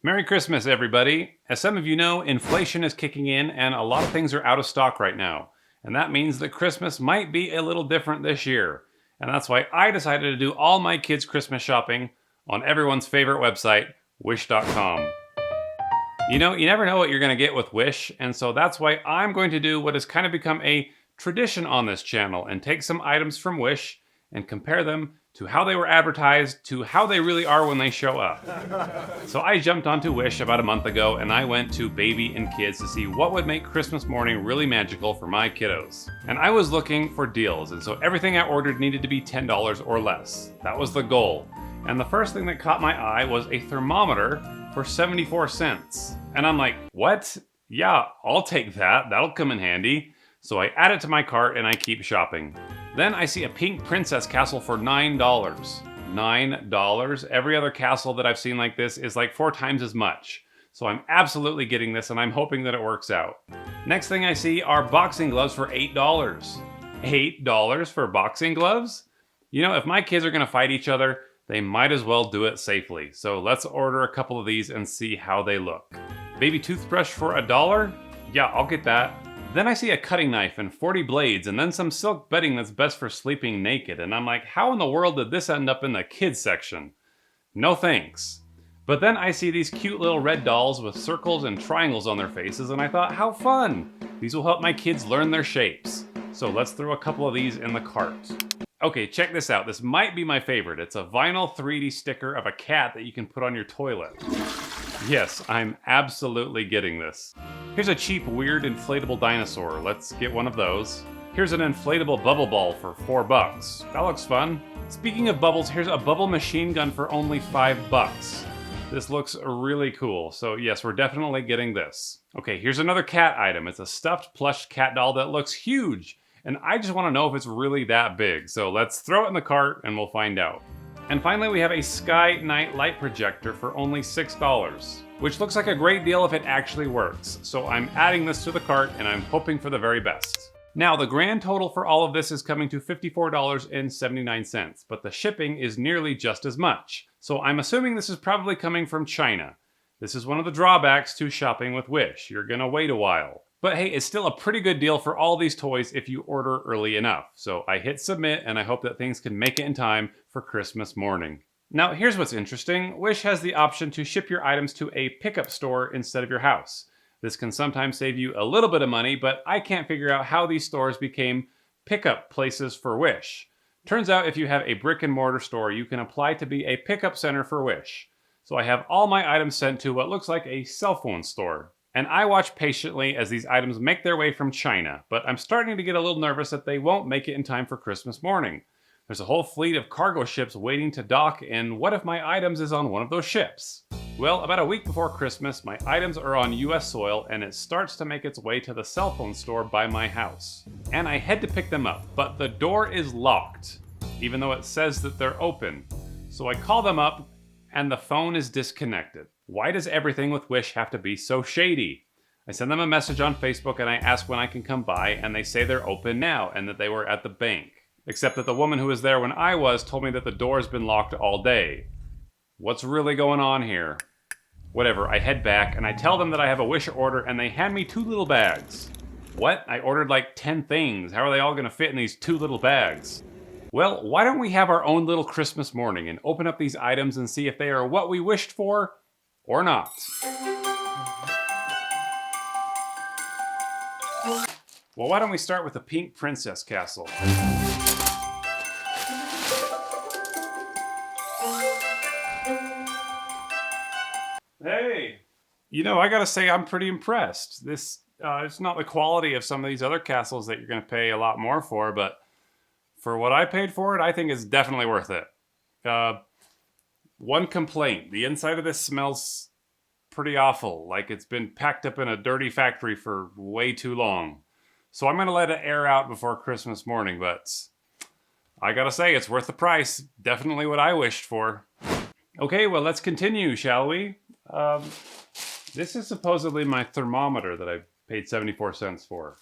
Merry Christmas, everybody. As some of you know, inflation is kicking in and a lot of things are out of stock right now. And that means that Christmas might be a little different this year. And that's why I decided to do all my kids' Christmas shopping on everyone's favorite website, wish.com. You know, you never know what you're going to get with Wish, and so that's why I'm going to do what has kind of become a tradition on this channel and take some items from Wish and compare them to how they were advertised to how they really are when they show up. So I jumped onto Wish about a month ago and I went to baby and kids to see what would make Christmas morning really magical for my kiddos. And I was looking for deals, and so everything I ordered needed to be $10 or less. That was the goal. And the first thing that caught my eye was a thermometer for 74 cents. And I'm like, what? Yeah, I'll take that. That'll come in handy. So I add it to my cart and I keep shopping. Then I see a pink princess castle for $9. $9? Every other castle that I've seen like this is like 4 times as much. So I'm absolutely getting this and I'm hoping that it works out. Next thing I see are boxing gloves for $8. $8 for boxing gloves? You know, if my kids are gonna fight each other, they might as well do it safely. So let's order a couple of these and see how they look. Baby toothbrush for $1? Yeah, I'll get that. Then I see a cutting knife and 40 blades and then some silk bedding that's best for sleeping naked. And I'm like, how in the world did this end up in the kids section? No thanks. But then I see these cute little red dolls with circles and triangles on their faces and I thought, how fun! These will help my kids learn their shapes. So let's throw a couple of these in the cart. Okay, check this out. This might be my favorite. It's a vinyl 3D sticker of a cat that you can put on your toilet. Yes, I'm absolutely getting this. Here's a cheap, weird inflatable dinosaur. Let's get one of those. Here's an inflatable bubble ball for $4. That looks fun. Speaking of bubbles, here's a bubble machine gun for only $5. This looks really cool. So yes, we're definitely getting this. Okay, here's another cat item. It's a stuffed plush cat doll that looks huge. And I just want to know if it's really that big. So let's throw it in the cart and we'll find out. And finally, we have a Sky Night light projector for only $6, which looks like a great deal if it actually works. So I'm adding this to the cart and I'm hoping for the very best. Now, the grand total for all of this is coming to $54.79, but the shipping is nearly just as much. So I'm assuming this is probably coming from China. This is one of the drawbacks to shopping with Wish. You're gonna wait a while. But hey, it's still a pretty good deal for all these toys if you order early enough. So I hit submit and I hope that things can make it in time for Christmas morning. Now here's what's interesting. Wish has the option to ship your items to a pickup store instead of your house. This can sometimes save you a little bit of money, but I can't figure out how these stores became pickup places for Wish. Turns out if you have a brick and mortar store, you can apply to be a pickup center for Wish. So I have all my items sent to what looks like a cell phone store. And I watch patiently as these items make their way from China, but I'm starting to get a little nervous that they won't make it in time for Christmas morning. There's a whole fleet of cargo ships waiting to dock, and what if my items is on one of those ships? Well, about a week before Christmas, my items are on US soil and it starts to make its way to the cell phone store by my house. And I head to pick them up, but the door is locked, even though it says that they're open. So I call them up and the phone is disconnected. Why does everything with Wish have to be so shady? I send them a message on Facebook and I ask when I can come by, and they say they're open now and that they were at the bank. Except that the woman who was there when I was told me that the door's been locked all day. What's really going on here? Whatever, I head back and I tell them that I have a Wish order and they hand me 2 little bags. What? I ordered like 10 things. How are they all gonna fit in these 2 little bags? Well, why don't we have our own little Christmas morning and open up these items and see if they are what we wished for or not. Well, why don't we start with the pink princess castle? Hey! You know, I gotta say I'm pretty impressed. This, it's not the quality of some of these other castles that you're gonna pay a lot more for, but for what I paid for it, I think it's definitely worth it. One complaint, the inside of this smells pretty awful, like it's been packed up in a dirty factory for way too long. So I'm gonna let it air out before Christmas morning, but I gotta say, it's worth the price. Definitely what I wished for. Okay, well, let's continue, shall we? This is supposedly my thermometer that I paid 74 cents for.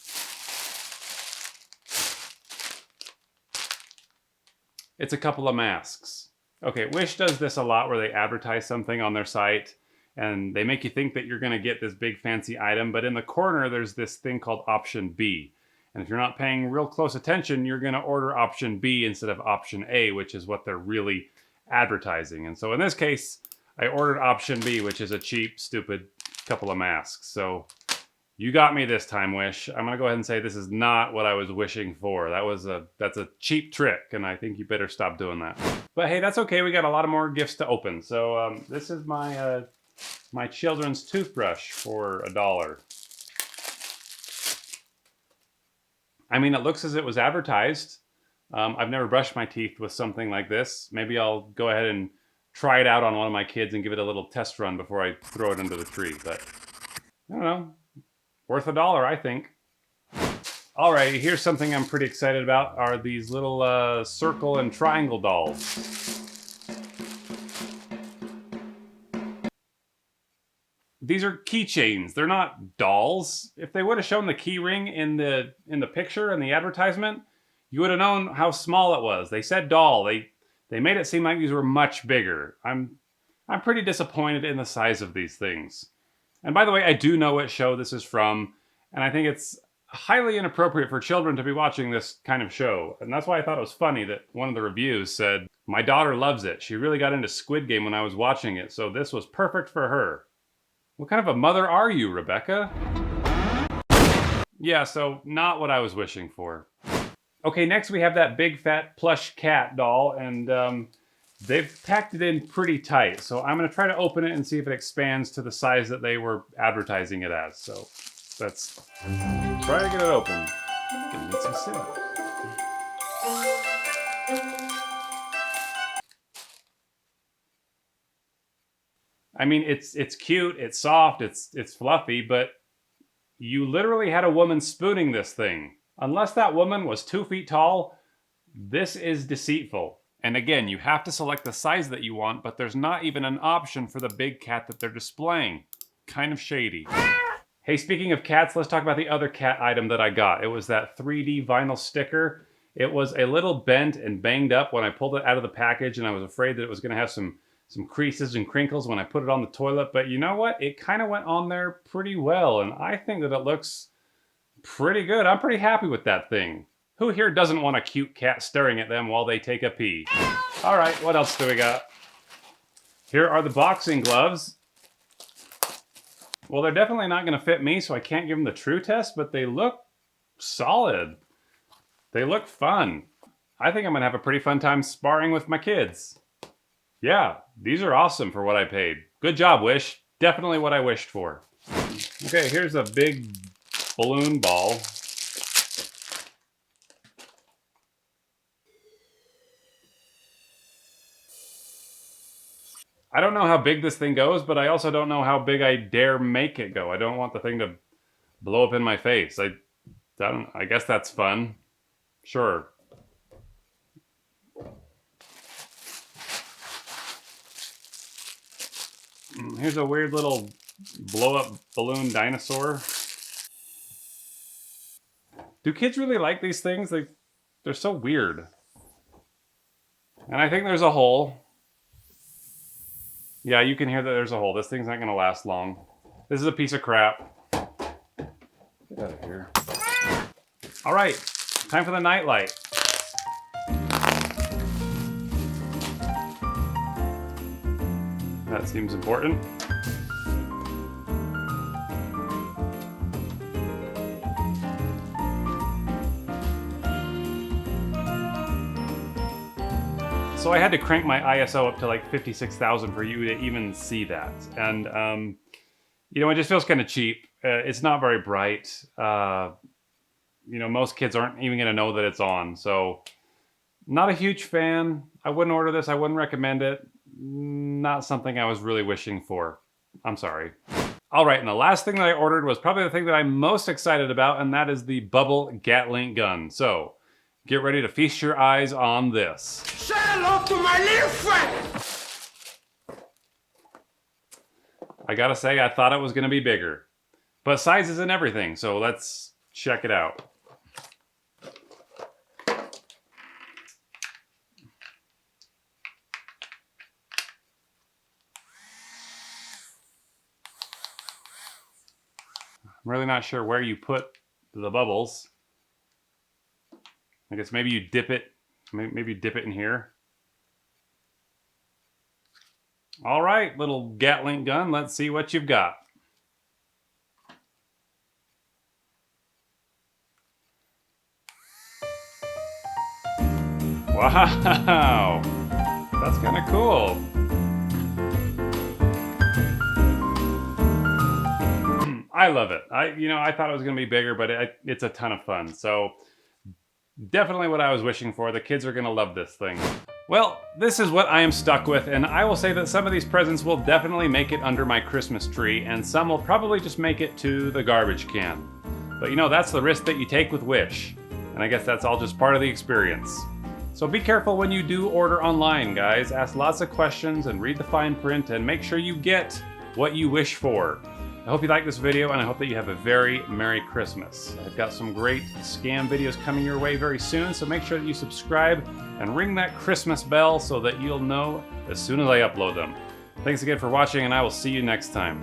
It's a couple of masks. Okay, Wish does this a lot where they advertise something on their site and they make you think that you're going to get this big fancy item, but in the corner there's this thing called option B. And if you're not paying real close attention, you're going to order option B instead of option A, which is what they're really advertising. And so in this case, I ordered option B, which is a cheap, stupid couple of masks. So you got me this time, Wish. I'm gonna go ahead and say this is not what I was wishing for. That's a cheap trick, and I think you better stop doing that. But hey, that's okay. We got a lot of more gifts to open. So this is my my children's toothbrush for $1. I mean, it looks as it was advertised. I've never brushed my teeth with something like this. Maybe I'll go ahead and try it out on one of my kids and give it a little test run before I throw it under the tree. But I don't know. Worth $1, I think. Alright, here's something I'm pretty excited about, are these little circle and triangle dolls. These are keychains. They're not dolls. If they would have shown the key ring in the picture and the advertisement, you would have known how small it was. They said doll. They made it seem like these were much bigger. I'm pretty disappointed in the size of these things. And by the way, I do know what show this is from, and I think it's highly inappropriate for children to be watching this kind of show. And that's why I thought it was funny that one of the reviews said, "My daughter loves it. She really got into Squid Game when I was watching it, so this was perfect for her." What kind of a mother are you, Rebecca? Yeah, so not what I was wishing for. Okay, next we have that big fat plush cat doll, and they've packed it in pretty tight, so I'm going to try to open it and see if it expands to the size that they were advertising it as. So let's try to get it open. Gonna need some scissors. I mean, it's cute, it's soft, it's fluffy, but you literally had a woman spooning this thing. Unless that woman was 2 feet tall, this is deceitful. And again, you have to select the size that you want, but there's not even an option for the big cat that they're displaying. Kind of shady. Hey, speaking of cats, let's talk about the other cat item that I got. It was that 3D vinyl sticker. It was a little bent and banged up when I pulled it out of the package, and I was afraid that it was going to have some creases and crinkles when I put it on the toilet. But you know what? It kind of went on there pretty well, and I think that it looks pretty good. I'm pretty happy with that thing. Who here doesn't want a cute cat staring at them while they take a pee? All right, what else do we got? Here are the boxing gloves. Well, they're definitely not going to fit me, so I can't give them the true test, but they look solid. They look fun. I think I'm going to have a pretty fun time sparring with my kids. Yeah, these are awesome for what I paid. Good job, Wish. Definitely what I wished for. Okay, here's a big balloon ball. I don't know how big this thing goes, but I also don't know how big I dare make it go. I don't want the thing to blow up in my face. I guess that's fun. Sure. Here's a weird little blow-up balloon dinosaur. Do kids really like these things? They're so weird. And I think there's a hole. Yeah, you can hear that there's a hole. This thing's not going to last long. This is a piece of crap. Get out of here. All right, time for the nightlight. That seems important. So I had to crank my ISO up to like 56,000 for you to even see that. And, you know, it just feels kind of cheap. It's not very bright. You know, most kids aren't even going to know that it's on. So not a huge fan. I wouldn't order this. I wouldn't recommend it. Not something I was really wishing for. I'm sorry. All right, and the last thing that I ordered was probably the thing that I'm most excited about, and that is the bubble Gatling gun. So get ready to feast your eyes on this. Say hello to my little friend! I gotta say, I thought it was gonna be bigger. But size isn't everything, so let's check it out. I'm really not sure where you put the bubbles. I guess maybe you dip it, maybe you dip it in here. All right, little Gatling gun, let's see what you've got. Wow, that's kind of cool. I love it. I thought it was going to be bigger, but it's a ton of fun. So definitely what I was wishing for. The kids are going to love this thing. Well, this is what I am stuck with, and I will say that some of these presents will definitely make it under my Christmas tree, and some will probably just make it to the garbage can. But that's the risk that you take with Wish, and I guess that's all just part of the experience. So be careful when you do order online, guys. Ask lots of questions and read the fine print, and make sure you get what you wish for. I hope you like this video, and I hope that you have a very Merry Christmas. I've got some great scam videos coming your way very soon, so make sure that you subscribe and ring that Christmas bell so that you'll know as soon as I upload them. Thanks again for watching, and I will see you next time.